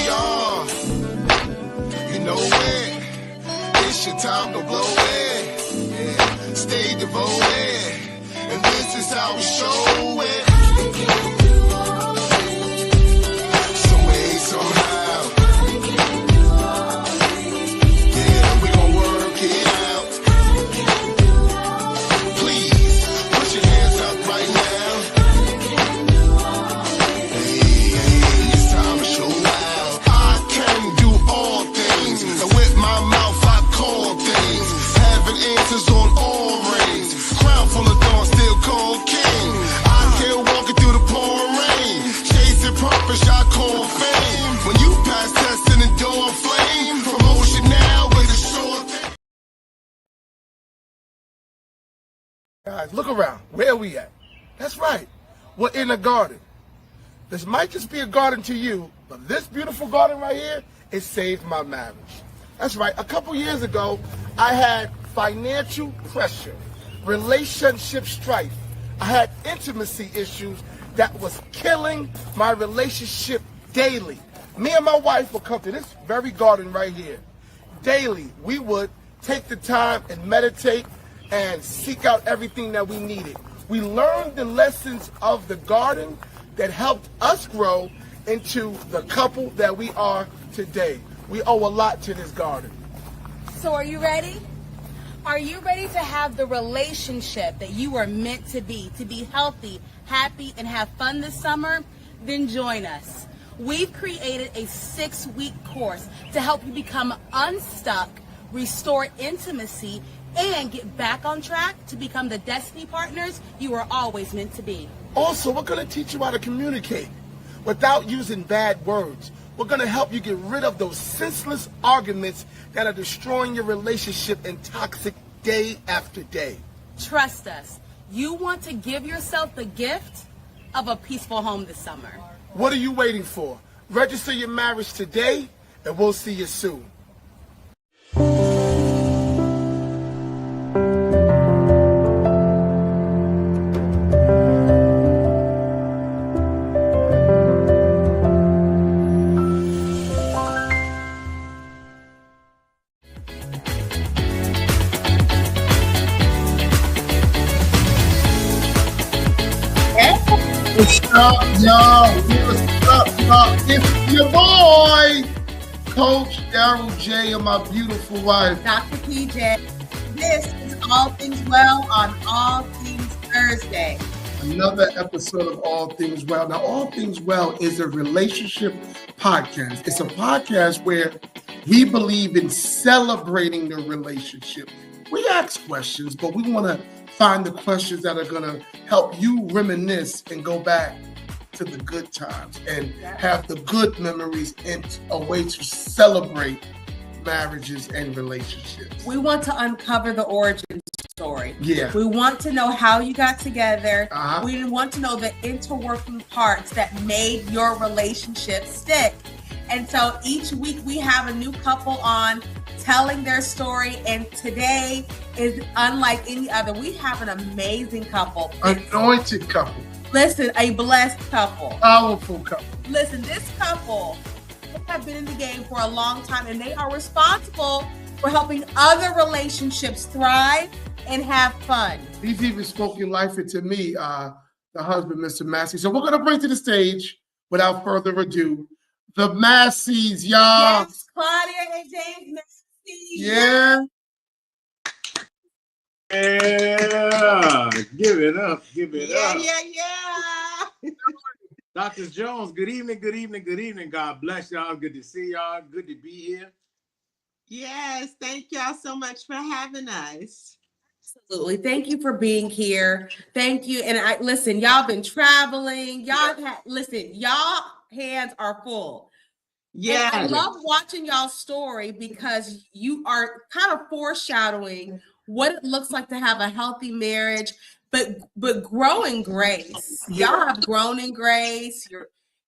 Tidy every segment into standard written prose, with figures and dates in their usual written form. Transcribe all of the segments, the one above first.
y'all. You know it. It's your time to blow it. Yeah. Stay devoted. And this is how we show it. I can do all things. Some way, somehow. I can do all things. Yeah, we gon' work it out. I can do all things. Please, put your hands up right now. I can do all things. Hey, it's time to show out. I can do all things. And with my mouth I call things. Having answers on all rings. Crown full of dawn, still called king. I can't walk it through the pouring rain. Chasing purpose, I call fame. When you pass test in the door flame. Promotion now with a short thing. Guys, look around. Where are we at? That's right. We're in a garden. This might just be a garden to you, but this beautiful garden right here, it saved my marriage. That's right. A couple years ago, I had financial pressure, relationship strife. I had intimacy issues that was killing my relationship daily. Me and my wife would come to this very garden right here. Daily, we would take the time and meditate and seek out everything that we needed. We learned the lessons of the garden that helped us grow into the couple that we are today. We owe a lot to this garden. So are you ready? Are you ready to have the relationship that you are meant to be healthy, happy, and have fun this summer? Then join us. We've created a 6-week course to help you become unstuck, restore intimacy, and get back on track to become the destiny partners you were always meant to be. Also, we're going to teach you how to communicate without using bad words. We're going to help you get rid of those senseless arguments that are destroying your relationship and toxic day after day. Trust us. You want to give yourself the gift of a peaceful home this summer. What are you waiting for? Register your marriage today, and we'll see you soon. What's up, y'all? What's up, y'all? It's your boy, Coach Daryl J, and my beautiful wife, Dr. PJ. This is All Things Well on All Things Thursday. Another episode of All Things Well. Now, All Things Well is a relationship podcast. It's a podcast where we believe in celebrating the relationship. We ask questions, but we want to find the questions that are going to help you reminisce and go back to the good times and have the good memories and a way to celebrate marriages and relationships. We want to uncover the origin story. Yeah. We want to know how you got together. Uh-huh. We want to know the interworking parts that made your relationship stick. And so each week we have a new couple on telling their story, and today is unlike any other. We have an amazing couple. Anointed couple. Listen, a blessed couple. Powerful couple. Listen, this couple have been in the game for a long time, and they are responsible for helping other relationships thrive and have fun. He's even spoken life into me, the husband, Mr. Massey. So we're going to bring to the stage, without further ado, the Masseys, y'all. Yes, Claudia and James Massey. Yeah. Yeah, give it up, give it up. Yeah. Dr. Jones, good evening, good evening, good evening. God bless y'all. Good to see y'all. Good to be here. Yes, thank y'all so much for having us. Absolutely. Thank you for being here. Thank you. And listen, y'all been traveling. Y'all hands are full. Yeah, I love watching y'all's story because you are kind of foreshadowing what it looks like to have a healthy marriage, but grow in grace. Y'all have grown in grace.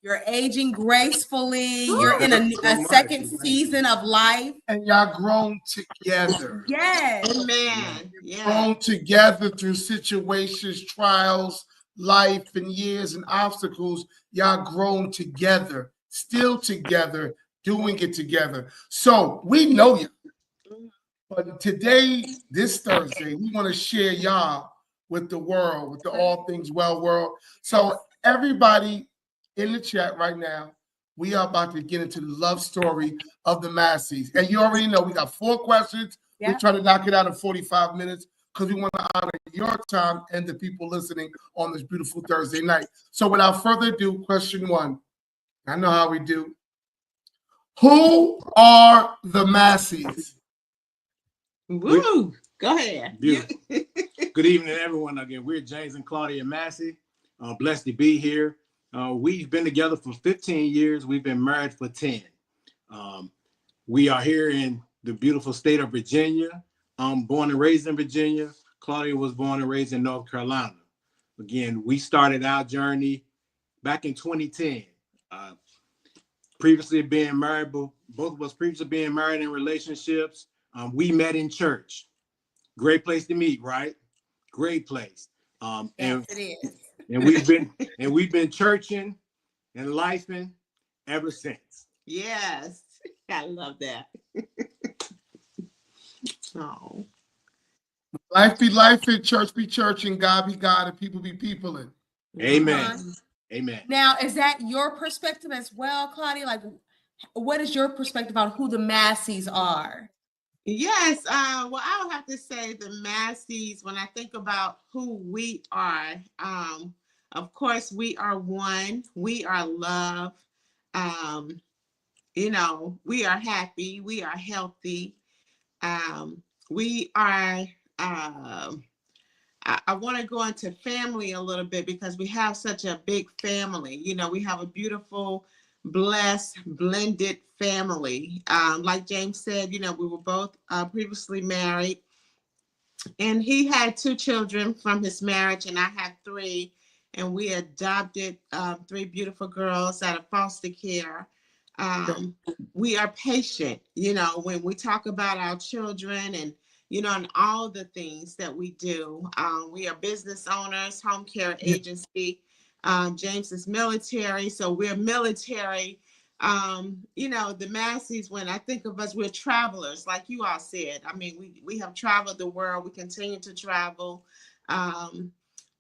You're aging gracefully. You're in a second season of life. And y'all grown together. Yes. amen. Yeah, Grown together through situations, trials, life, and years and obstacles. Y'all grown together, still together, doing it together. So we know you. But today, this Thursday, we want to share y'all with the world, with the All Things Well world. So everybody in the chat right now, we are about to get into the love story of the Masseys. And you already know we got 4 questions. Yeah. We try to knock it out in 45 minutes because we want to honor your time and the people listening on this beautiful Thursday night. So without further ado, question 1. I know how we do. Who are the Masseys? Woo! Go ahead. Beautiful. Good evening, everyone. Again, we're James and Claudia Massey. Blessed to be here. We've been together for 15 years. We've been married for 10. We are here in the beautiful state of Virginia. I'm born and raised in Virginia. Claudia was born and raised in North Carolina. Again, we started our journey back in 2010. Previously being married, both of us previously being married in relationships. We met in church. Great place to meet, right? Great place. Yes, it is. And we've been churching and lifing ever since. Yes, I love that. Oh, Life be life, and church be church, and God be God, and people be people. And Amen. Amen. Now, is that your perspective as well, Claudia? Like, what is your perspective on who the Masseys are? yes. Well, I would have to say the Masseys. When I think about who we are, of course, we are one. We are love. You know, we are happy. We are healthy. We are. I want to go into family a little bit because we have such a big family. You know, we have a beautiful, blessed, blended family. Like James said, you know, we were both previously married, and he had 2 children from his marriage, and I had 3, and we adopted 3 beautiful girls out of foster care. We are patient, you know, when we talk about our children and you know, and all the things that we do. We are business owners, home care agency. James is military, so we're military. You know, the Masseys, when I think of us, we're travelers, like you all said. I mean, we have traveled the world. We continue to travel.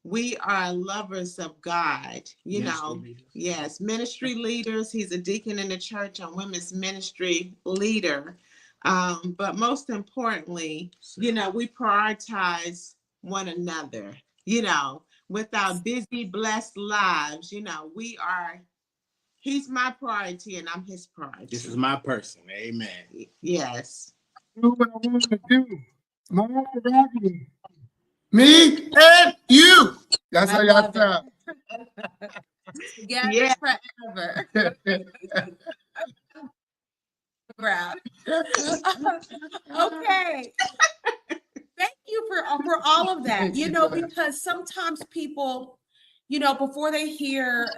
We are lovers of God, you know. Yes, ministry leaders. He's a deacon in the church and women's ministry leader. But most importantly, you know, we prioritize one another, you know, with our busy, blessed lives, you know, he's my priority and I'm his priority. This is my person. Amen. Yes. do what I want to do. Mama, Rocky. Me and you. That's how y'all love it. sound. Together Yeah. forever. Proud. Okay. Thank you for all of that. You know, because sometimes people, you know, before they hear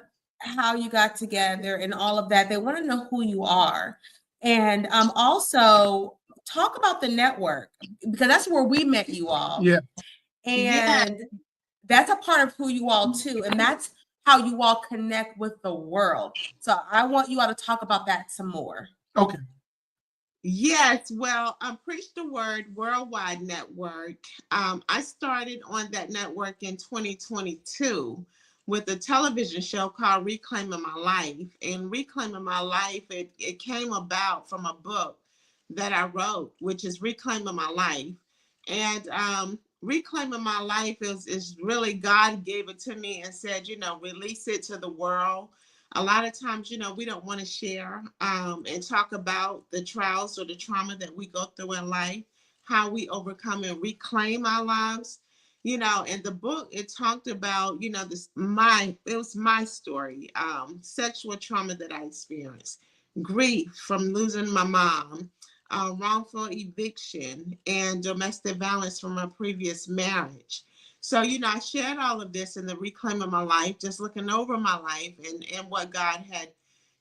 how you got together and all of that, they want to know who you are. And also talk about the network because that's where we met you all. Yeah. And that's a part of who you all too. And that's how you all connect with the world. So I want you all to talk about that some more. Okay. Yes, well, Preach the Word Worldwide Network. I started on that network in 2022 with a television show called Reclaiming My Life. And Reclaiming My Life, it came about from a book that I wrote, which is Reclaiming My Life. And Reclaiming My Life is really God gave it to me and said, you know, release it to the world. A lot of times, you know, we don't want to share and talk about the trials or the trauma that we go through in life, how we overcome and reclaim our lives. You know, in the book, it talked about, you know, it was my story, sexual trauma that I experienced, grief from losing my mom, wrongful eviction, and domestic violence from a previous marriage. So, you know, I shared all of this in the Reclaiming My Life, just looking over my life and what God had,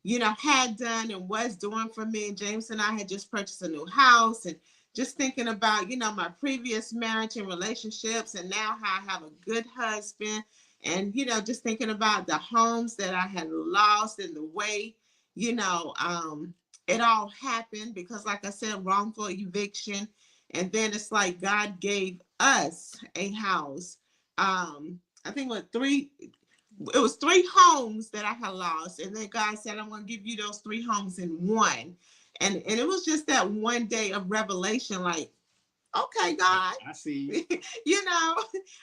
you know, had done and was doing for me. And James and I had just purchased a new house and just thinking about, you know, my previous marriage and relationships and now how I have a good husband and, you know, just thinking about the homes that I had lost and the way, you know, it all happened because, like I said, wrongful eviction. And then it's like God gave us a house. I think it was 3 homes that I had lost. And then God said, I'm going to give you those 3 homes in one. And it was just that one day of revelation, like, okay, God, I see. you know,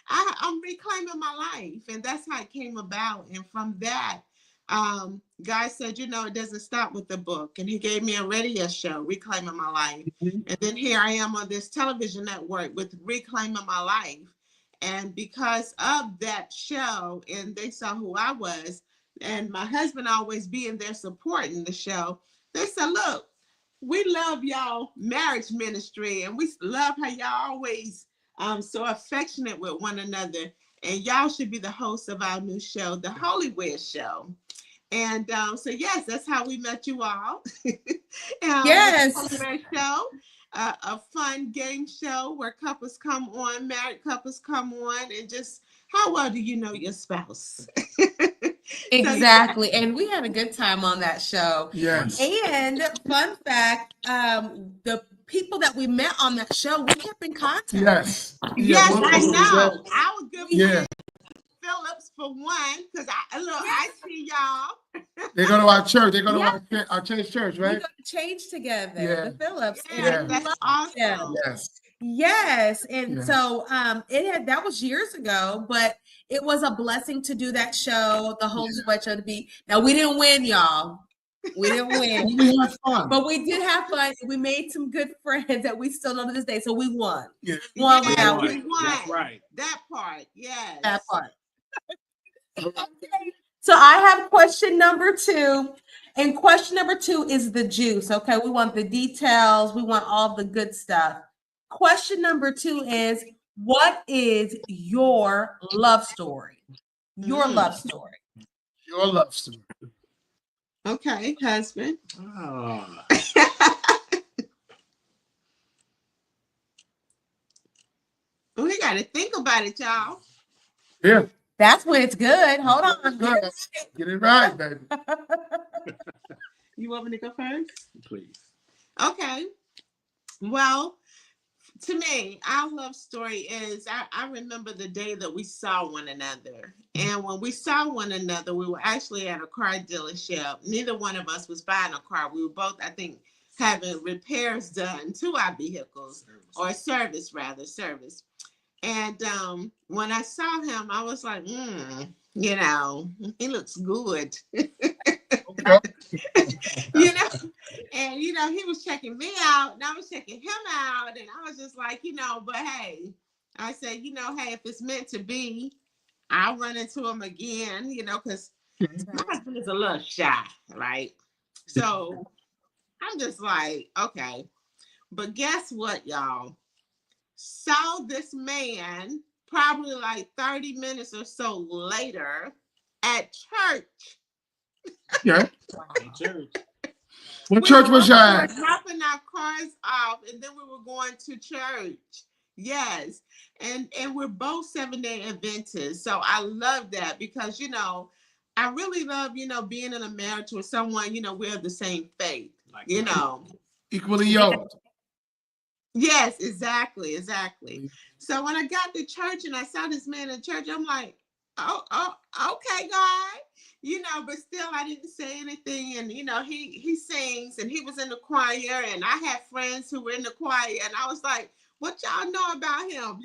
I'm reclaiming my life. And that's how it came about. And from that, God said, you know, it doesn't stop with the book. And he gave me a radio show, Reclaiming My Life. And then here I am on this television network with Reclaiming My Life. And because of that show, and they saw who I was, and my husband always being there supporting the show, they said, look, we love y'all marriage ministry, and we love how y'all always so affectionate with one another. And y'all should be the host of our new show, The Holy Wear Show. And so, yes, that's how we met you all. Yes. The Holy Wear Show, a fun game show where couples come on, married couples come on, and just how well do you know your spouse? Exactly. And we had a good time on that show. Yes. And fun fact, the people that we met on that show, we kept in contact. Yes. Yes, one I person was know. I was good Yeah. friends with Phillips for one, because I see y'all. They go to our church. They go to Yeah. our church, We right? go to change together, Yeah. the Phillips. Yeah, And that's we awesome. them. Yes. Yes. And Yeah. so that was years ago, but it was a blessing to do that show, the Holy Sweat Show to be. Now we didn't win, y'all. We didn't win. We had fun. But we did have fun. We made some good friends that we still know to this day. So we won. Yeah. Won Yes, without we winning. won. That's right. That part, yes. That part. Okay. So I have question number 2. And question number 2 is the juice. Okay. We want the details. We want all the good stuff. Question number 2 is, what is your love story? Your love story. Your love story. Okay, husband. Oh. We got to think about it, y'all. Yeah. That's when it's good. Hold on. Good. Get it right, baby. You want me to go first? Please. Okay. Well, to me, our love story is I remember the day that we saw one another. And when we saw one another, we were actually at a car dealership. Neither one of us was buying a car. We were both, I think, having repairs done to our vehicles, or service. And when I saw him, I was like, you know, he looks good. Okay. You know, and you know, he was checking me out and I was checking him out, and I was just like, you know, but hey, I said, you know, hey, if it's meant to be, I'll run into him again, you know, because my husband is a little shy, right? So I'm just like, okay. But guess what, y'all? Saw this man probably like 30 minutes or so later at church. Yeah. In church. What church was y'all We were at? dropping our cars off, and then we were going to church. Yes, and we're both 7-day Adventists, so I love that because you know, I really love being in a marriage with someone we're of the same faith. Like You know. Equally yoked. Yes, exactly. So when I got to church and I saw this man in church, I'm like, oh, okay, God. But still I didn't say anything. And, he sings and he was in the choir and I had friends who were in the choir and I was like, what y'all know about him,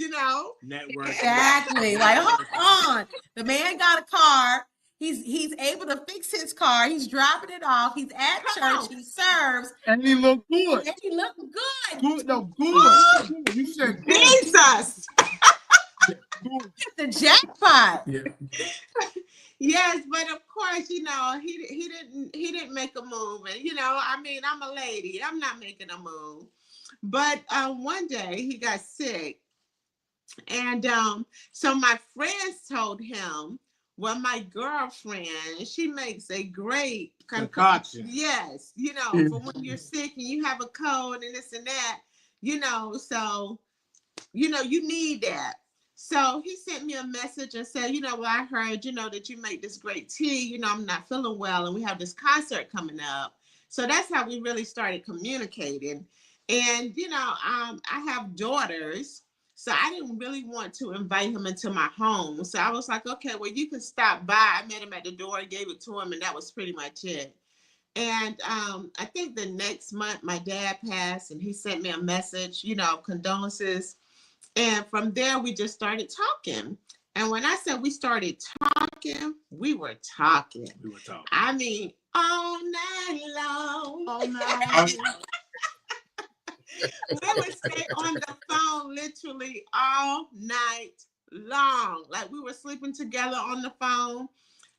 Network. Exactly. Like, hold on. The man got a car. He's able to fix his car. He's dropping it off. He's at church. He serves. And he looked good. And he looked good. Good, no, good. You said good. Jesus. Good. The jackpot. Yeah. Yes, but of course, he didn't make a move. And I mean, I'm a lady. I'm not making a move. But one day he got sick. And so my friends told him, well, my girlfriend, she makes a great concoction. Yes, for when you're sick and you have a cold and this and that, so, you need that. So he sent me a message and said, well, I heard, that you make this great tea. I'm not feeling well and we have this concert coming up. So that's how we really started communicating. And, I have daughters. So I didn't really want to invite him into my home. So I was like, okay, well, you can stop by. I met him at the door, gave it to him, and that was pretty much it. And I think the next month my dad passed and he sent me a message, condolences. And from there, we just started talking. And when I said we started talking, we were talking. We were talking. I mean, all night long. All night. We would stay on the phone literally all night long. Like we were sleeping together on the phone.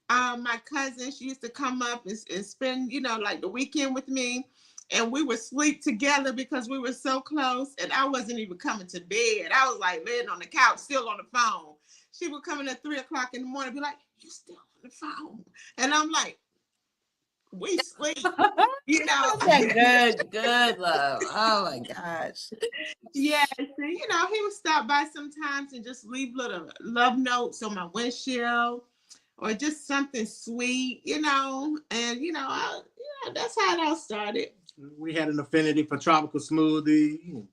My cousin, she used to come up and spend, like the weekend with me. And we would sleep together because we were so close. And I wasn't even coming to bed. I was like laying on the couch, still on the phone. She would come in at 3 o'clock in the morning and be like, you still on the phone? And I'm like, we sleep, Good love. Oh my gosh. Yeah, so, he would stop by sometimes and just leave little love notes on my windshield or just something sweet, and, that's how it all started. We had an affinity for tropical smoothie,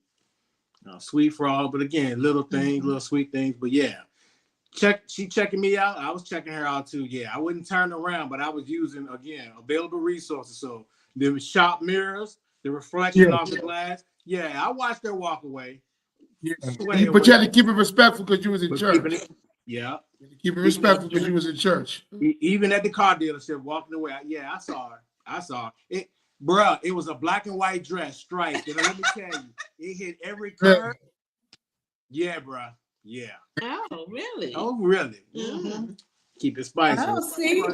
sweet frog, but again, little things, little sweet things. But yeah, she checking me out. I was checking her out too. Yeah, I wouldn't turn around, but I was using, again, available resources. So the shop mirrors, the reflection off the glass. Yeah, I watched her walk away. Yeah. But you had to keep it respectful because you was in church. Keep it respectful because you was in church. Even at the car dealership, walking away. Yeah, I saw her. Bruh, it was a black and white dress, striped. And let me tell you, it hit every curve. Yeah, bruh. Yeah. Oh, really? Oh, really? Mm-hmm. Keep it spicy. Oh, see?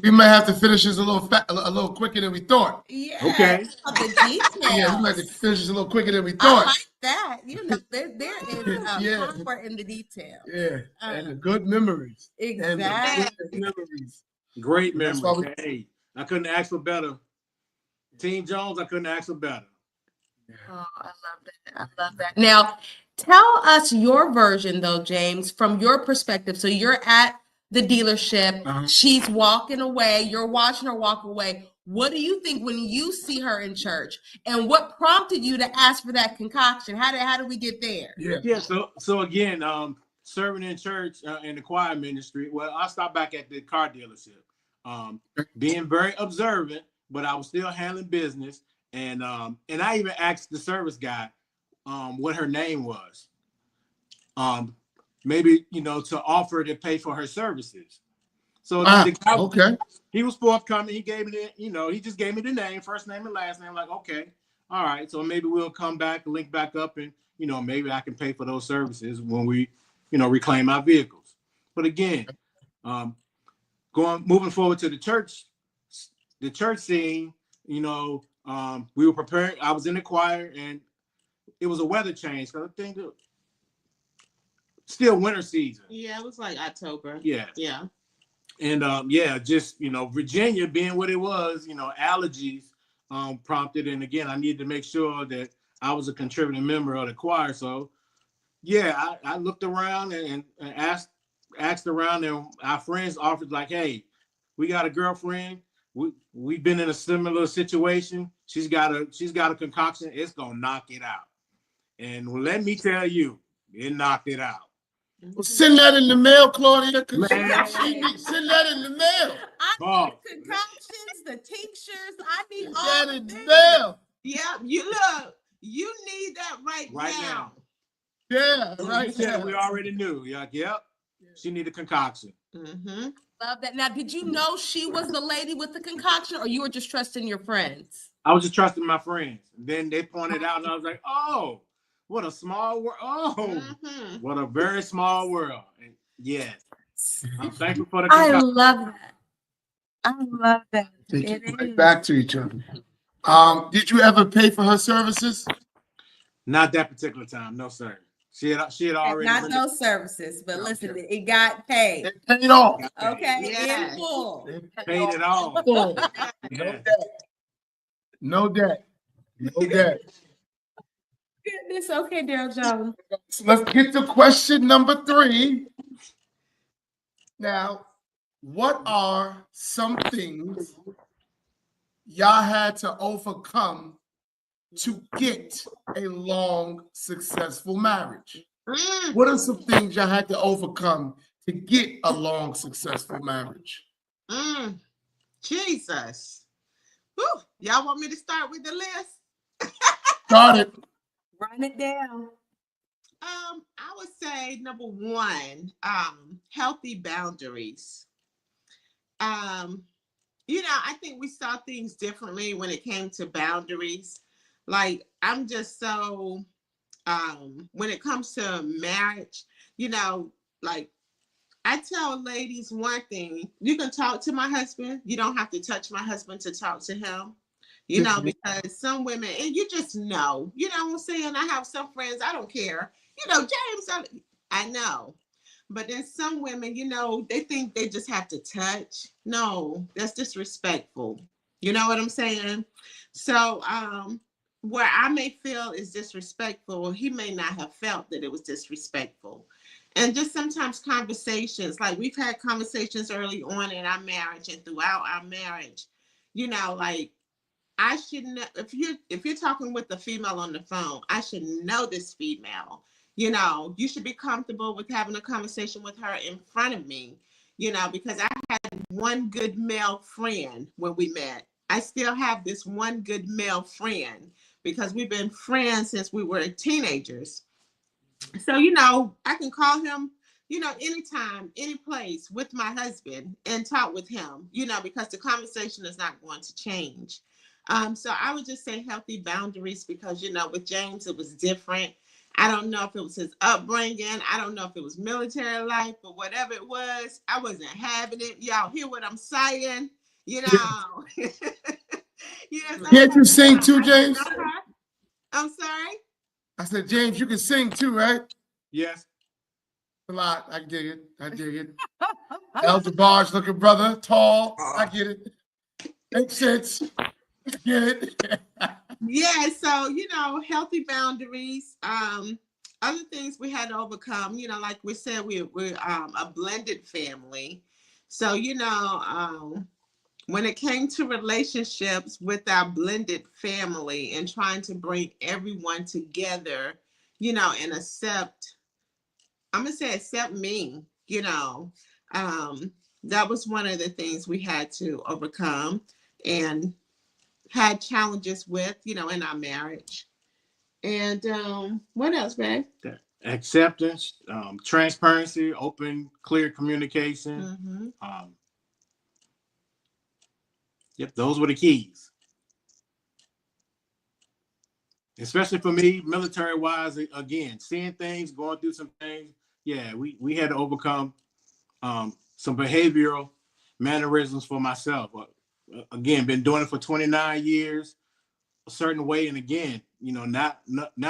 We might have to finish this a little quicker than we thought. Yeah. Okay. The details. Yeah, we might have to finish this a little quicker than we I thought. like that. There is comfort in the detail. Yeah, and the good memories. Exactly. Memories. Great memories. Hey, I couldn't ask for better. Team Jones, I couldn't ask for better. Oh, I love that. Now, tell us your version, though, James, from your perspective. So you're at the dealership. She's walking away. You're watching her walk away. What do you think when you see her in church? And what prompted you to ask for that concoction? How did we get there? Yeah. So again, serving in church in the choir ministry. Well, I stopped back at the car dealership, being very observant, but I was still handling business. And I even asked the service guy what her name was. Maybe, to offer to pay for her services. So the guy, he was forthcoming. He gave me he just gave me the name, first name and last name. Like, okay, all right. So maybe we'll come back, link back up, and maybe I can pay for those services when we, reclaim our vehicles. But again, moving forward to the church scene, we were preparing. I was in the choir, and it was a weather change. Because I think still winter season. Yeah, it was like October. Yeah. And just Virginia being what it was, allergies prompted. And again, I needed to make sure that I was a contributing member of the choir. So yeah, I looked around and asked around, and our friends offered, like, hey, we got a girlfriend. We've been in a similar situation. She's got a concoction. It's gonna knock it out. And let me tell you, it knocked it out. Well, send that in the mail, Claudia. Send that in the mail. I need concoctions, the tinctures. I need all that in the the mail. Yeah, you need that right now. Yeah, right. Yeah, we already knew. Yep. She needed a concoction. Mm-hmm. Love that. Now, did you know she was the lady with the concoction, or you were just trusting your friends? I was just trusting my friends. Then they pointed out, and I was like, oh, what a small world. Oh, what a very small world. And yes, I'm thankful for the concoction. I love that. I love that. Take it right back to each other. Did you ever pay for her services? Not that particular time. No, sir. She had already. Not those services, but listen, it got paid. They paid off. Okay, Yes. in full. Paid it all. No debt. No debt. Goodness, okay, Daryl Jones. So let's get to question number 3. Now, what are some things y'all had to overcome to get a long, successful marriage? Mm, What are some things y'all had to overcome to get a long, successful marriage? mm, Jesus. Whew. Y'all want me to start with the list? Got it. Run it down. I would say number one, healthy boundaries. Um, I think we saw things differently when it came to boundaries. Like I'm just so when it comes to marriage, like I tell ladies one thing, you can talk to my husband. You don't have to touch my husband to talk to him. Because some women, and you know what I'm saying? I have some friends, I don't care. James, I know. But then some women, they think they just have to touch. No, that's disrespectful. You know what I'm saying? So, where I may feel is disrespectful, he may not have felt that it was disrespectful. And just sometimes conversations, like we've had conversations early on in our marriage and throughout our marriage, like I should know if you're talking with a female on the phone, I should know this female. You should be comfortable with having a conversation with her in front of me, because I had one good male friend when we met. I still have this one good male friend because we've been friends since we were teenagers. So, I can call him, anytime, any place with my husband and talk with him, because the conversation is not going to change. So I would just say healthy boundaries because, with James, it was different. I don't know if it was his upbringing. I don't know if it was military life, but whatever it was, I wasn't having it. Y'all hear what I'm saying? You know. Can't you sing too, James? I'm sorry. I said, James, you can sing too, right? Yes. A lot. I dig it. I dig it. Elder Barge looking brother, tall. I get it. Makes sense. I get it. Yeah, so healthy boundaries. Other things we had to overcome. Like we said, we're a blended family. So when it came to relationships with our blended family and trying to bring everyone together, and accept. I'm gonna say accept me. That was one of the things we had to overcome, and had challenges with, in our marriage. And what else, babe? Acceptance, transparency, open, clear communication. Mm-hmm. Yep, those were the keys. Especially for me, military wise, again, seeing things, going through some things. Yeah, we had to overcome some behavioral mannerisms for myself. Again, been doing it for 29 years, a certain way. And again, now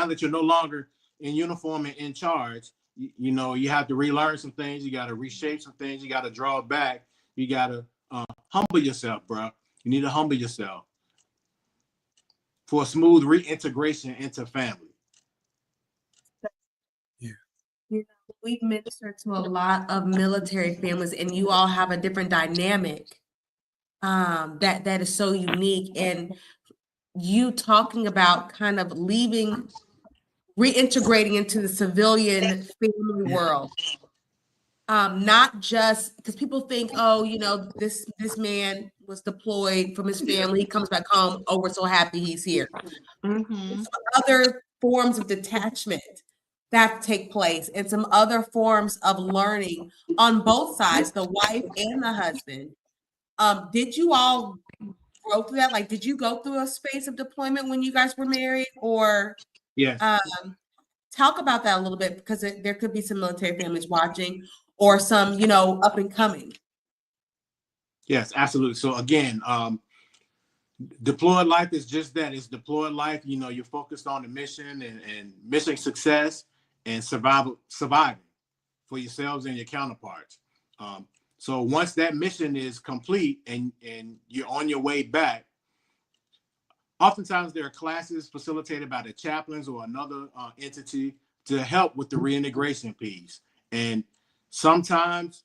that you're no longer in uniform and in charge, you have to relearn some things. You got to reshape some things. You got to draw back. You got to humble yourself, bro. You need to humble yourself for a smooth reintegration into family. We've ministered to a lot of military families, and you all have a different dynamic that is so unique. And you talking about kind of reintegrating into the civilian family world. Not just because people think, oh, this man was deployed from his family, he comes back home, oh, we're so happy he's here. Mm-hmm. Some other forms of detachment that take place, and some other forms of learning on both sides, the wife and the husband. Did you all go through that? Like, did you go through a space of deployment when you guys were married? Or Yes. talk about that a little bit, because there could be some military families watching, or some, up and coming. Yes, absolutely. So again, deployed life is just that. It's deployed life. You're focused on the mission and mission success and surviving for yourselves and your counterparts. So once that mission is complete and you're on your way back, oftentimes there are classes facilitated by the chaplains or another entity to help with the reintegration piece. And sometimes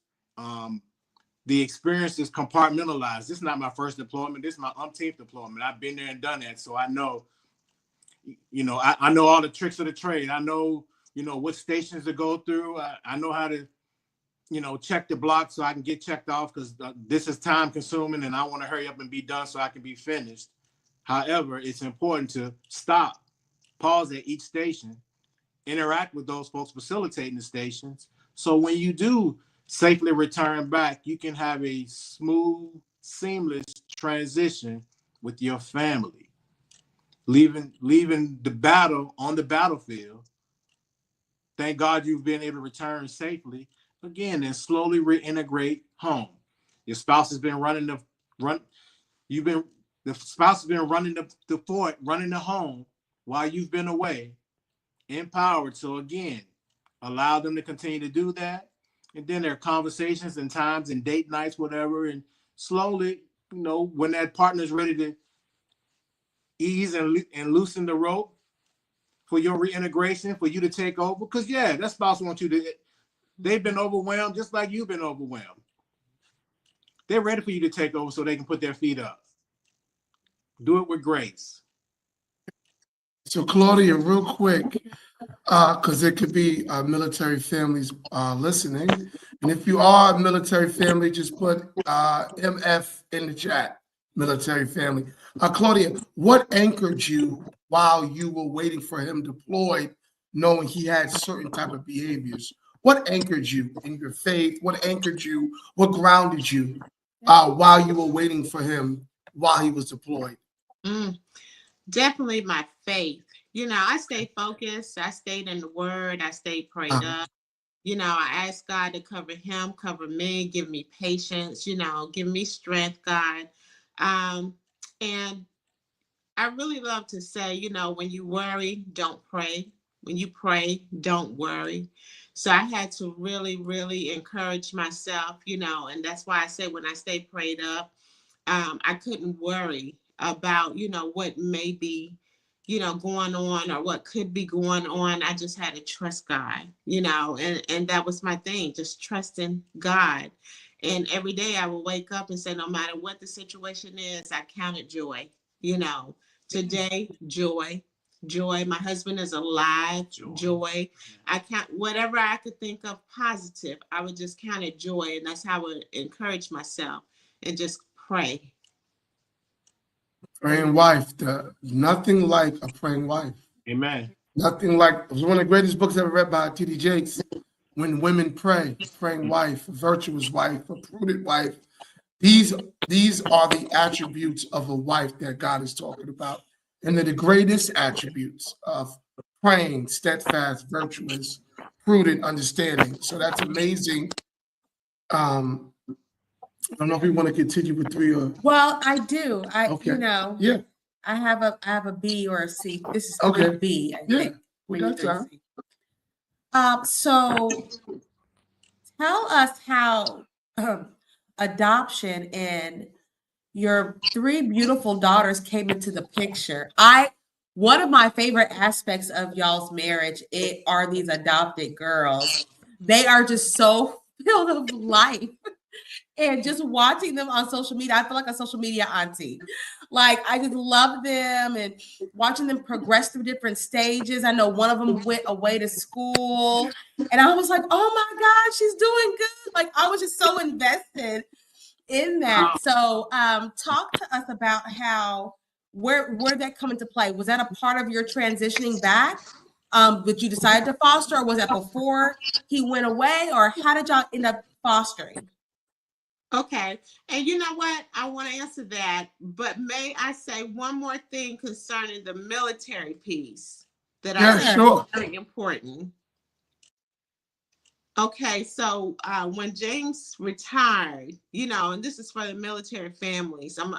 the experience is compartmentalized. This is not my first deployment. This is my umpteenth deployment. I've been there and done that. So I know, I know all the tricks of the trade. I know, what stations to go through. I know how to, check the block so I can get checked off, because this is time consuming and I want to hurry up and be done so I can be finished. However, it's important to stop, pause at each station, interact with those folks facilitating the stations. So when you do safely return back, you can have a smooth, seamless transition with your family, leaving the battle on the battlefield. Thank God you've been able to return safely again, and slowly reintegrate home. Your spouse has been running the spouse has been running the fort, running the home while you've been away, empowered. So again, allow them to continue to do that. And then there are conversations and times and date nights, whatever. And slowly, when that partner is ready to ease and loosen the rope for your reintegration, for you to take over. Because, that spouse wants you to, they've been overwhelmed just like you've been overwhelmed. They're ready for you to take over so they can put their feet up. Do it with grace. So Claudia, real quick, because there could be military families listening. And if you are a military family, just put MF in the chat, military family. Claudia, what anchored you while you were waiting for him deployed, knowing he had certain type of behaviors? What anchored you in your faith? What anchored you? What grounded you while you were waiting for him while he was deployed? Definitely my faith. I stayed focused. I stayed in the word. I stayed prayed up. I asked God to cover him, cover me, give me patience, give me strength, God. And I really love to say, when you worry, don't pray. When you pray, don't worry. So I had to really, really encourage myself, and that's why I said when I stay prayed up, I couldn't worry about, what may be, going on or what could be going on. I just had to trust God, and that was my thing, just trusting God. And every day I would wake up and say, no matter what the situation is, I counted joy, today, joy. My husband is alive, joy. I count whatever I could think of positive, I would just count it joy. And that's how I would encourage myself and just pray. Praying wife, nothing like a praying wife. Amen. Nothing like, it was one of the greatest books ever read by T.D. Jakes. When Women Pray, a praying wife, a virtuous wife, a prudent wife. These are the attributes of a wife that God is talking about. And they're the greatest attributes of praying, steadfast, virtuous, prudent, understanding. So that's amazing. I don't know if we want to continue with 3 or. Well, I do. Okay. Yeah. I have a B or a C. This is Okay. a B. I Yeah, think. we got time. So tell us how adoption and your 3 beautiful daughters came into the picture. One of my favorite aspects of y'all's marriage are these adopted girls. They are just so filled of life. And just watching them on social media, I feel like a social media auntie. Like, I just love them and watching them progress through different stages. I know one of them went away to school, and I was like, oh my God, she's doing good. Like, I was just so invested in that. So talk to us about where that come into play. Was that a part of your transitioning back? Did you decide to foster, or was that before he went away, or how did y'all end up fostering? Okay. And you know what? I want to answer that, but may I say one more thing concerning the military piece that I think is very important. Okay, so when James retired, and this is for the military families, I'm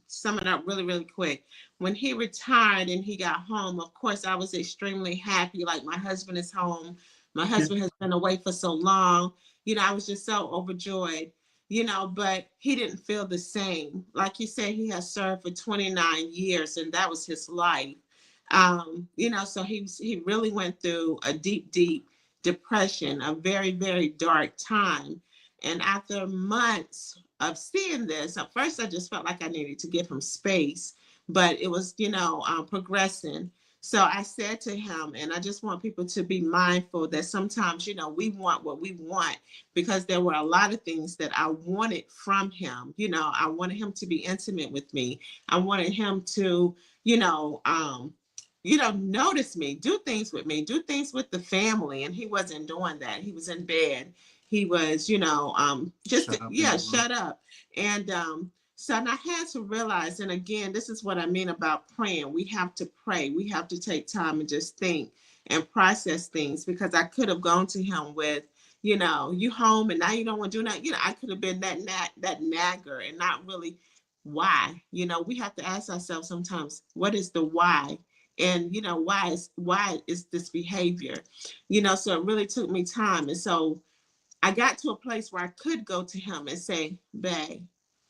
summing up really, really quick. When he retired and he got home, of course, I was extremely happy. Like, my husband is home. My husband has been away for so long. I was just so overjoyed. But he didn't feel the same. Like you said, he has served for 29 years, and that was his life. So he really went through a deep, deep depression, a very, very dark time. And after months of seeing this, at first I just felt like I needed to give him space, but it was, progressing. So I said to him, and I just want people to be mindful that sometimes, we want what we want, because there were a lot of things that I wanted from him. I wanted him to be intimate with me. I wanted him to, notice me, do things with me, do things with the family. And he wasn't doing that. He was in bed. He was, just, shut up. And so and I had to realize, and again, this is what I mean about praying. We have to pray. We have to take time and just think and process things, because I could have gone to him with, you home and now you don't want to do that. I could have been that nagger and not really why. We have to ask ourselves sometimes, what is the why? And why is this behavior? So it really took me time. And so I got to a place where I could go to him and say, babe,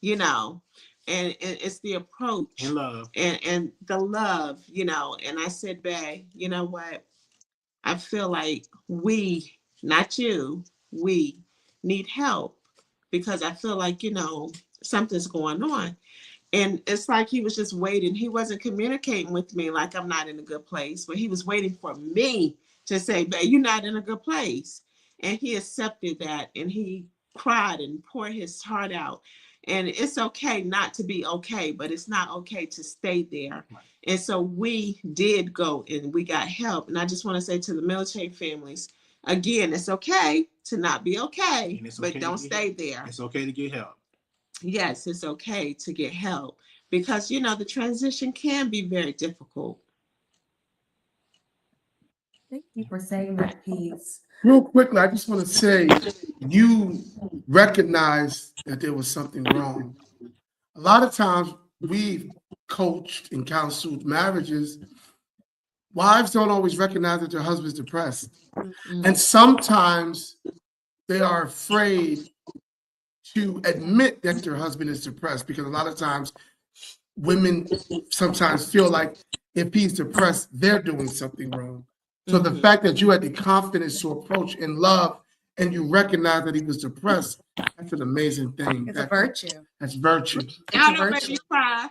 and it's the approach and love and the love, and I said, babe, you know what? I feel like we, not you, we need help, because I feel like, something's going on. And it's like he was just waiting. He wasn't communicating with me like I'm not in a good place, but he was waiting for me to say, babe, you're not in a good place. And he accepted that, and he cried and poured his heart out. And it's okay not to be okay, but it's not okay to stay there. Right. And so we did go and we got help. And I just want to say to the military families, again, it's okay to not be okay, but don't stay there. It's okay to get help. Yes, it's okay to get help, because, the transition can be very difficult. Thank you for saying that piece. Real quickly, I just want to say, you recognize that there was something wrong. A lot of times we've coached and counseled marriages. Wives don't always recognize that their husband's depressed. Mm-hmm. And sometimes they are afraid to admit that their husband is depressed, because a lot of times women sometimes feel like if he's depressed, they're doing something wrong. So the fact that you had the confidence to approach in love and you recognize that he was depressed, that's an amazing thing. It's a virtue. That's virtue. Y'all don't make me cry.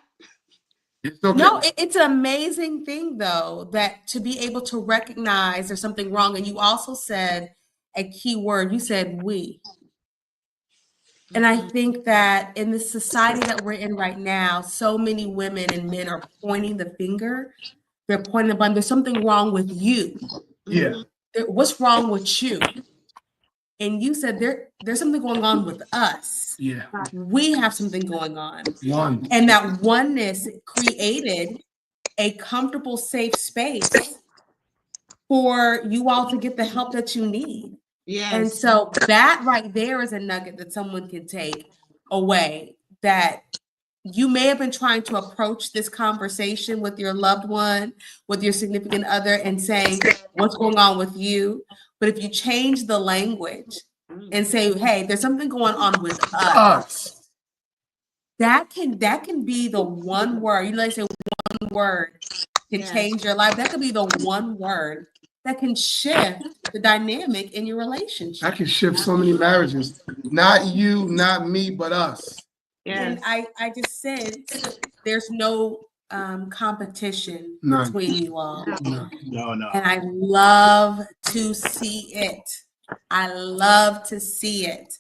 It's okay. No, it's an amazing thing, though, that to be able to recognize there's something wrong. And you also said a key word. You said we. And I think that in the society that we're in right now, so many women and men are pointing the finger. They're pointing the button. There's something wrong with you. Yeah. What's wrong with you? And you said there's something going on with us. Yeah. We have something going on. One. And that oneness created a comfortable, safe space for you all to get the help that you need. Yes. And so that right there is a nugget that someone can take away, that you may have been trying to approach this conversation with your loved one, with your significant other, and saying, what's going on with you? But if you change the language and say, hey, there's something going on with us, that can be the one word. They say one word can change your life. That could be the one word that can shift the dynamic in your relationship. That can shift so many marriages. Not you, not me, but us. And I just said there's no competition None. between you all. No. And I love to see it. I love to see it.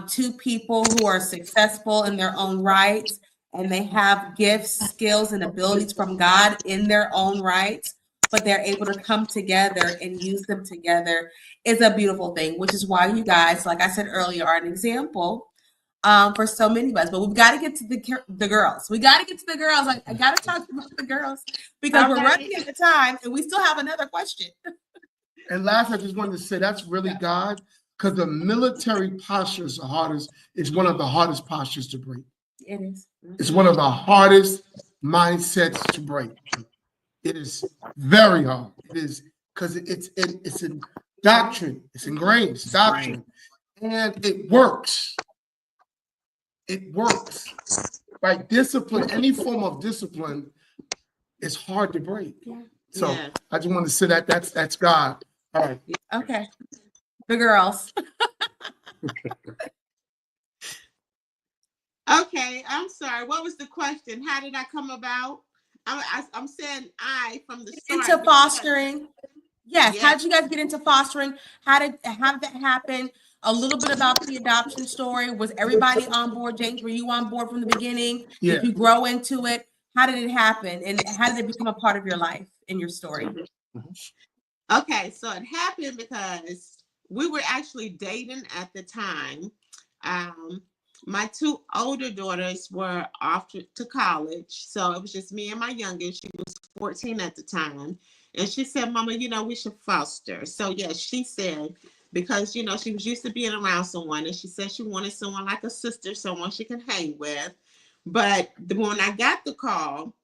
Two people who are successful in their own rights, and they have gifts, skills, and abilities from God in their own rights, but they're able to come together and use them together is a beautiful thing, which is why you guys, like I said earlier, are an example for so many of us. But we've got to get to the girls. We got to get to the girls. I got to talk about the girls, because we're running out of time and we still have another question. And last, I just wanted to say that's really God, because the military posture is one of the hardest postures to break. It is. It's one of the hardest mindsets to break. It is very hard. It is, because it's in doctrine. It's ingrained. It's doctrine. And it works. It works. Right? Discipline, any form of discipline is hard to break. Yeah. So I just want to say that's God. All right. Okay. The girls. Okay, I'm sorry. What was the question? How did I come about? I'm saying I from the start. Into fostering. Yes. How Yes. did you guys get into fostering? How did that happen? A little bit about the adoption story. Was everybody on board? James, were you on board from the beginning? Yeah. Did you grow into it? How did it happen? And how did it become a part of your life and your story? Okay, so it happened because we were actually dating at the time. My two older daughters were off to college, so it was just me and my youngest. She was 14 at the time, and she said, "Mama, we should foster." So yes, she said, because she was used to being around someone, and she said she wanted someone like a sister, someone she can hang with. But when I got the call,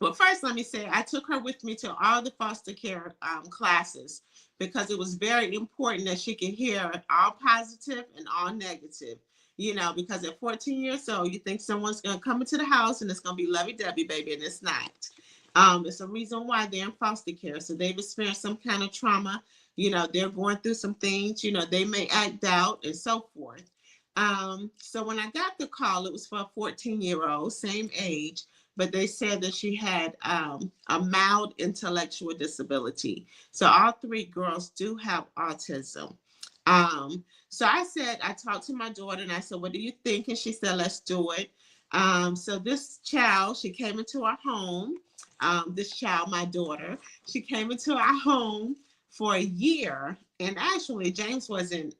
well, first, let me say I took her with me to all the foster care classes because it was very important that she could hear all positive and all negative. Because at 14 years old, you think someone's going to come into the house and it's going to be lovey-dovey, baby, and it's not. It's a reason why they're in foster care. So they've experienced some kind of trauma. They're going through some things. They may act out and so forth. So when I got the call, it was for a 14-year-old, same age, but they said that she had a mild intellectual disability. So all three girls do have autism. So I talked to my daughter and I said, "What do you think?" And she said, "Let's do it." So this child, she came into our home. This child, my daughter, she came into our home for a year. And actually, James wasn't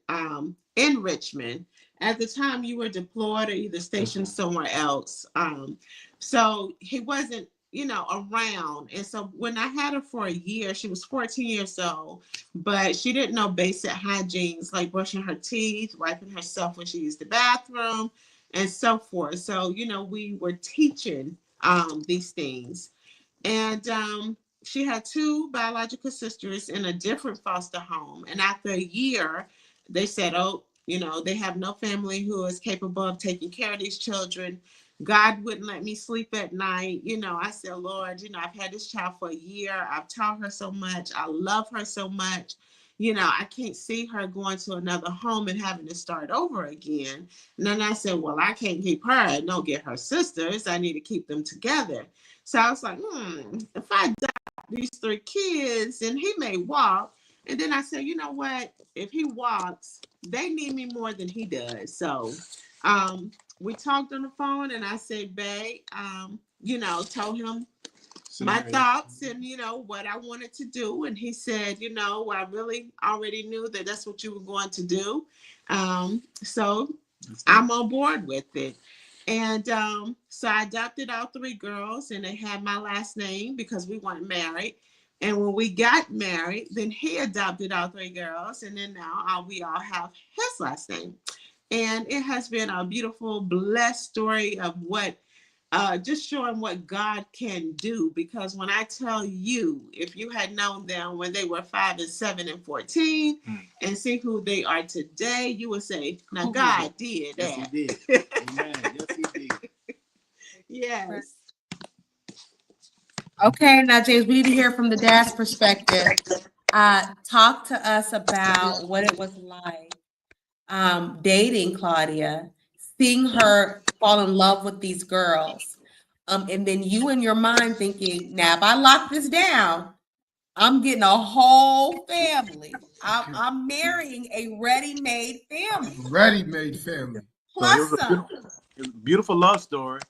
in Richmond. At the time, you were deployed or either stationed somewhere else. So he wasn't, around. And so when I had her for a year, she was 14 years old, but she didn't know basic hygienes like brushing her teeth, wiping herself when she used the bathroom, and so forth. So, we were teaching these things. And she had two biological sisters in a different foster home. And after a year, they said, "Oh, they have no family who is capable of taking care of these children." God wouldn't let me sleep at night. I said, "Lord, I've had this child for a year. I've taught her so much. I love her so much. I can't see her going to another home and having to start over again." And then I said, "Well, I can't keep her and don't get her sisters. I need to keep them together." So I was like, if I adopt these three kids and he may walk. And then I said, you know what? If he walks, they need me more than he does. So we talked on the phone and I said, "Babe, told him my thoughts and, what I wanted to do." And he said, "I really already knew that that's what you were going to do. So I'm on board with it." And so I adopted all three girls and they had my last name because we weren't married. And when we got married, then he adopted all three girls. And then now we all have his last name. And it has been a beautiful, blessed story of what, just showing what God can do. Because when I tell you, if you had known them when they were 5 and 7 and 14 and see who they are today, you would say, "Now God did that." Yes, he did. Amen. Yes, he did. Yes. Okay, now James, we need to hear from the dad's perspective. Talk to us about what it was like dating Claudia, seeing her fall in love with these girls, and then you in your mind thinking, "Now, if I lock this down, I'm getting a whole family. I'm marrying a ready-made family." Ready-made family. So it was Plus some. a beautiful love story.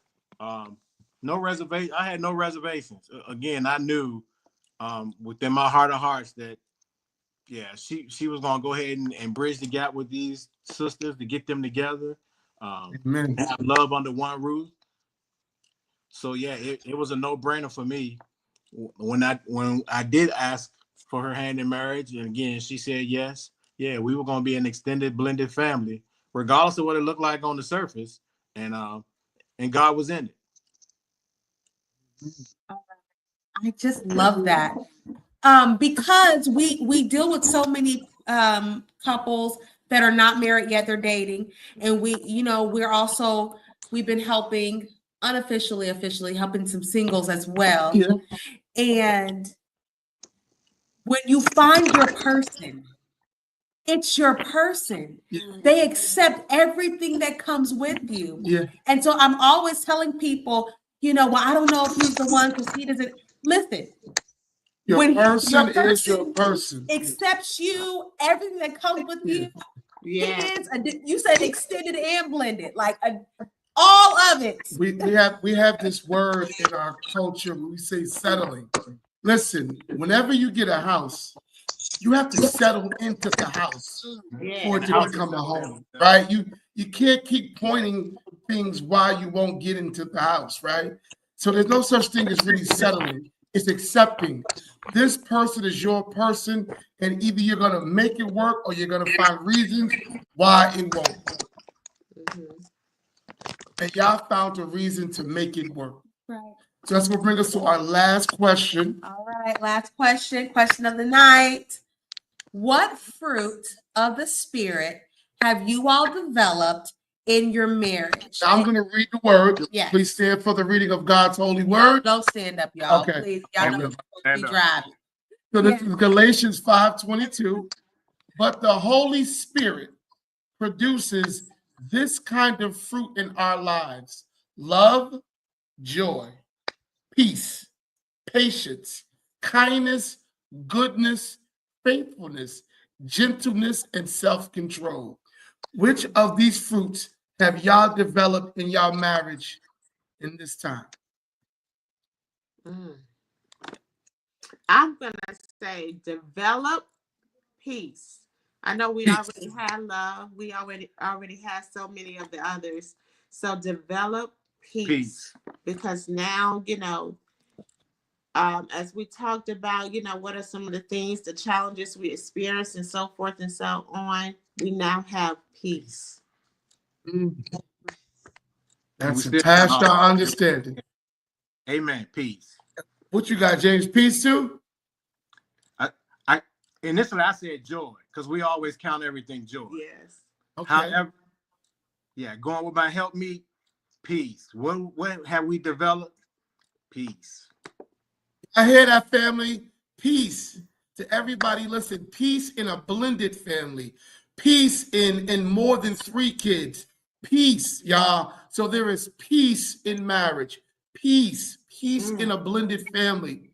No reservation. I had no reservations. Again, I knew within my heart of hearts that she was gonna go ahead and bridge the gap with these sisters to get them together, Amen. have love under one roof. So it was a no-brainer for me when I did ask for her hand in marriage, and again she said yes. Yeah, we were gonna be an extended blended family, regardless of what it looked like on the surface, and God was in it. I just love that. Because we deal with so many couples that are not married yet, they're dating, and we've been helping unofficially, officially helping some singles as well. Yeah. And when you find your person it's your person. Yeah. They accept everything that comes with you. Yeah. And so I'm always telling people, well, I don't know if he's the one because he doesn't listen. Your person is your person. Accepts you, everything that comes with you. Yeah. You said extended and blended, like all of it. We have this word in our culture when we say settling. Listen, whenever you get a house, you have to settle into the house for it to become a home, right? You can't keep pointing things why you won't get into the house, right? So there's no such thing as really settling. It's accepting. This person is your person, and either you're gonna make it work or you're gonna find reasons why it won't. And y'all found a reason to make it work. Right. So that's gonna bring us to our last question. All right, last question of the night. What fruit of the spirit have you all developed in your marriage? Now I'm gonna read the word. Yes. Please stand for the reading of God's holy word. Don't stand up, y'all. Okay. Please. Y'all know you're supposed to be driving. So this is Galatians 5:22. But the Holy Spirit produces this kind of fruit in our lives: love, joy, peace, patience, kindness, goodness, faithfulness, gentleness, and self-control. Which of these fruits have y'all developed in y'all marriage in this time? I'm gonna say develop peace. I know we already had love. We already had so many of the others. So develop peace. Because now, as we talked about, what are some of the things, the challenges we experience and so forth and so on, we now have peace. That's past our understanding. Amen. Peace. What you got, James? Peace too? Initially I said joy, because we always count everything joy. Yes. Okay. However, going with my help me, peace. What have we developed? Peace. I hear that, family. Peace to everybody. Listen, peace in a blended family. Peace in more than 3 kids. Peace, y'all. So there is peace in marriage. Peace in a blended family.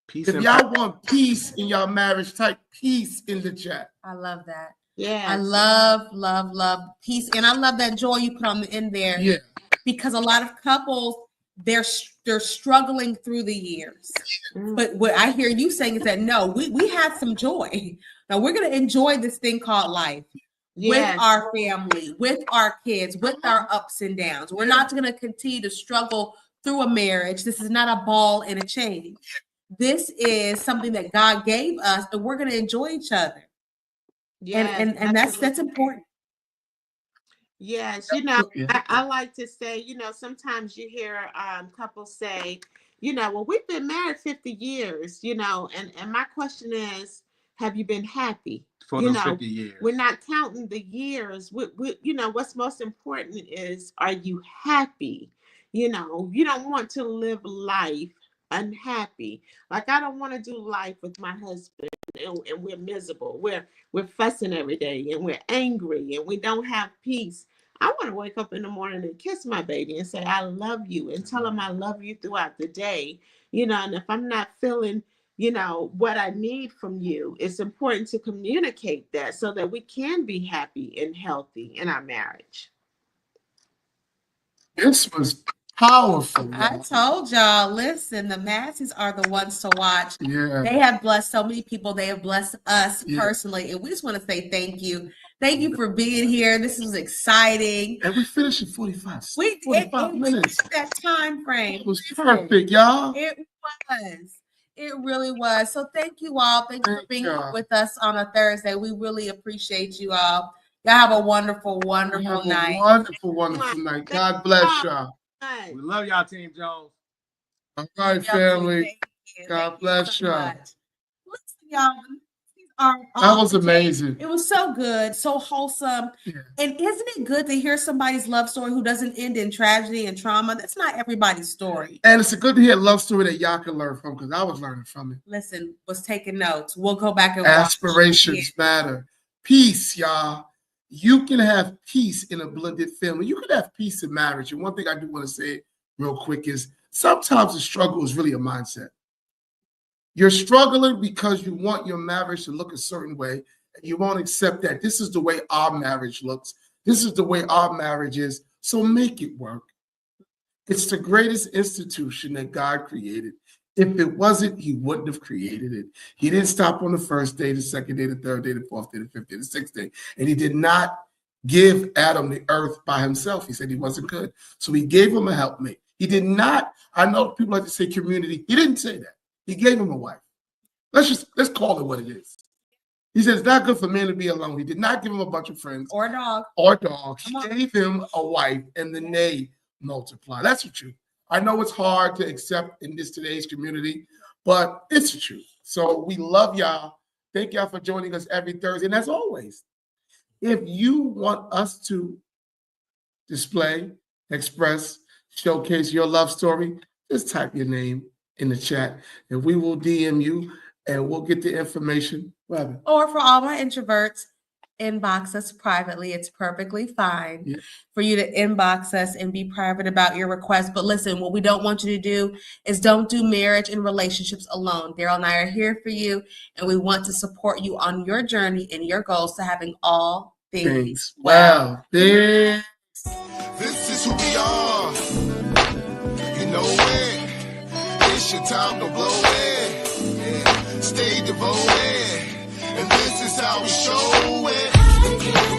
Peace. If y'all want peace in y'all marriage, type peace in the chat. I love that. Yeah. I love peace. And I love that joy you put on the end there. Yeah. Because a lot of couples, they're struggling through the years. But what I hear you saying is that no, we had some joy. Now we're going to enjoy this thing called life. With our family, with our kids, with our ups and downs. We're not going to continue to struggle through a marriage. This is not a ball and a chain. This is something that God gave us, and we're going to enjoy each other. And that's important. Yes, I like to say, sometimes you hear couples say, well, we've been married 50 years, and my question is, have you been happy? For those 50 years. We're not counting the years. What's most important is, are you happy? You don't want to live life unhappy. Like, I don't want to do life with my husband and we're miserable. We're fussing every day and we're angry and we don't have peace. I want to wake up in the morning and kiss my baby and say, I love you, and tell him I love you throughout the day. And if I'm not feeling, what I need from you, it's important to communicate that so that we can be happy and healthy in our marriage. This was powerful. I told y'all, listen, the Masseys are the ones to watch. Yeah. They have blessed so many people. They have blessed us personally. And we just want to say thank you. Thank you for being here. This is exciting. And we finished in 45 45 minutes. That time frame. It was perfect, y'all. It was. It really was. So thank you all. Thank you for being with us on a Thursday. We really appreciate you all. Y'all have a wonderful, wonderful night. Wonderful night. God bless y'all. We love y'all, Team Jones. All right, family. God bless y'all. Listen, y'all. That was amazing. It was so good, so wholesome. Yeah. And isn't it good to hear somebody's love story who doesn't end in tragedy and trauma? That's not everybody's story. And it's good to hear a love story that y'all can learn from, because I was learning from it. Listen, was taking notes. We'll go back and Aspirations matter. Peace, y'all. You can have peace in a blended family. You can have peace in marriage. And one thing I do want to say real quick is sometimes the struggle is really a mindset. You're struggling because you want your marriage to look a certain way, and you won't accept that. This is the way our marriage looks. This is the way our marriage is. So make it work. It's the greatest institution that God created. If it wasn't, he wouldn't have created it. He didn't stop on the first day, the second day, the third day, the fourth day, the fifth day, the sixth day. And he did not give Adam the earth by himself. He said he wasn't good. So he gave him a helpmate. He did not, I know people like to say community. He didn't say that. He gave him a wife. Let's call it what it is. He said it's not good for man to be alone. He did not give him a bunch of friends. Or a dog. Or dogs. He gave him a wife, and then they multiply. That's the truth. I know it's hard to accept in this today's community, but it's the truth. So we love y'all. Thank y'all for joining us every Thursday. And as always, if you want us to display, express, showcase your love story, just type your name in the chat and we will DM you and we'll get the information. Robin. Or for all my introverts, inbox us privately. It's perfectly fine for you to inbox us and be private about your request. But listen, what we don't want you to do is don't do marriage and relationships alone. Daryl and I are here for you, and we want to support you on your journey and your goals to having all things well. This This is who we are. You know it. It's your time to blow it. Yeah. Stay devoted. And this is how we show it.